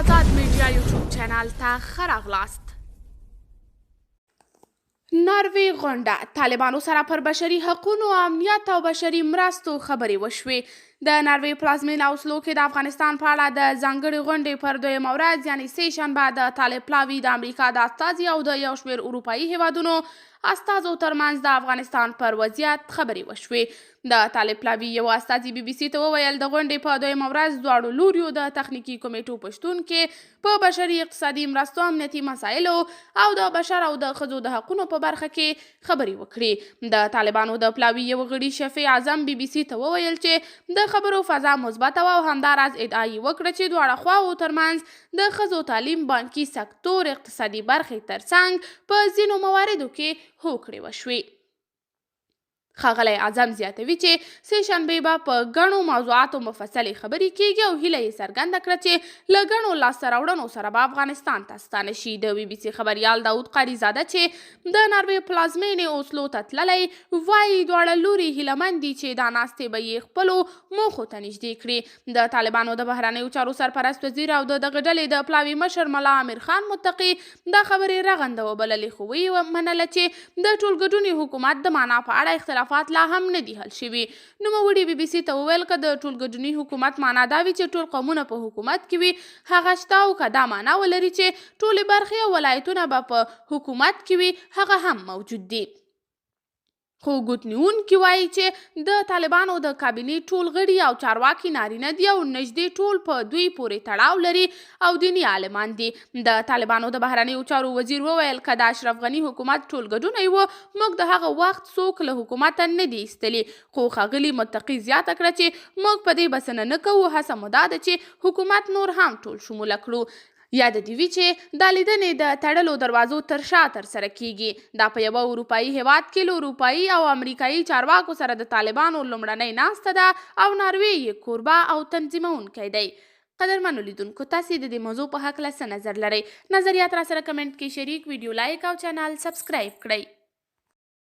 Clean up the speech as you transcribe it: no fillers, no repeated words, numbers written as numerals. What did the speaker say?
آزاد میډیا یوټیوب چینل ته ښه راغلاست. ناروې غونډه طالبانو سره پر بشري حقونو، امنیت او بشري مرستو خبرې وشوې. د ناروې پلازمینه اوسلو کې د افغانستان په اړه د ځانګړې غونډې پر 2مه ورځ یعنې سه شنبه د طالب پلاوي، د امریکا د استازي او د یو شمېر اروپایي هیوادونو استازو ترمنځ د افغانستان پر وضعیت خبرې وشوې. د طالب پلاوي یو استازي BBC ته وویل د غونډې په 2مه ورځ دواړو لوریو د تخنیکي کمیټو په شتون کې په بشري اقتصادي مرستو، امنیتي مسایلو او د بشر او د ښځو د حقونو په برخه کې خبرې وکړي. د طالبانو د پلاوي یو غړي شفیع اعظم BBC ته وویل چې د خبرو فضا مثبته وه او همداراز ادعا یې وکړه چې دواړه خواوو ترمنځ د ښځو تعلیم، بانکي سکتور، اقتصادي برخې ترڅنګ په ځینو مواردو کې هوکړې وشوې. ښاغلی اعظم زیاتوي چې سه شنبې به په ګڼو موضوعاتو مفصلې خبرې کیږي او هیله یې څرګنده کړه چې له ګڼو لاسته راوړنو سره به افغانستان ته ستانه شي. د BBC خبریال داود قریزاده چې د ناروې پلازمینې اوسلو ته تللی وایي دواړه لوري هیلهمند دي چې دا ناستې به یې خپلو موخو ته نږدې کړي. د طالبانو د بهرنیو چارو سرپرست وزیر او د دغه ډلې د پلاوي مشر ملا امیر خان متقي دا خبرې رغنده وبللې، خو ویې منله چې د ټولګډوني حکومت د معنا په اړه اختلافات لا هم نه دي حل شوي. نوموړي BBC ته وویل که د ټولګډوني حکومت معنا دا وي چې ټول قومونه په حکومت کې وي، هغه شته، او که دا معنا ولري چې ټولې برخې او ولایتونه به په حکومت کې وي، هغه هم موجود دي. خو ګوتنیونکي وایي چې د طالبانو د کابینې ټول غړي او چارواکي نارینه دي او نږدې ټول په دوی پورې تړاو لري او دیني عالمان دي. د طالبانو د بهرنیو چارو وزیر وویل که د اشرف غني حکومت ټولګډونی و، موږ د هغه وخت څوک له حکومته نه دي ایستلي. خو ښاغلي متقي زیاته کړه چې موږ په دې بسنه نه کوو، هڅه مو دا ده چې حکومت نور هم ټول شموله کړو. یاد دې وي چې دا لیدنې د تړلو دروازو تر شا ترسره کیږي. دا په یوه اروپایي هیواد کې له اروپایي او امریکایي چارواکو سره د طالبانو لومړنۍ ناسته ده او ناروې یې کوربه او تنظیمونکی دی. قدرمنو لیدونکو، تاسې د دې موضوع په هکله څه نظر لرئ؟ نظریات را سره کمنټ کې شریک، ویډیو لایک او چینل سبسکرایب کړئ.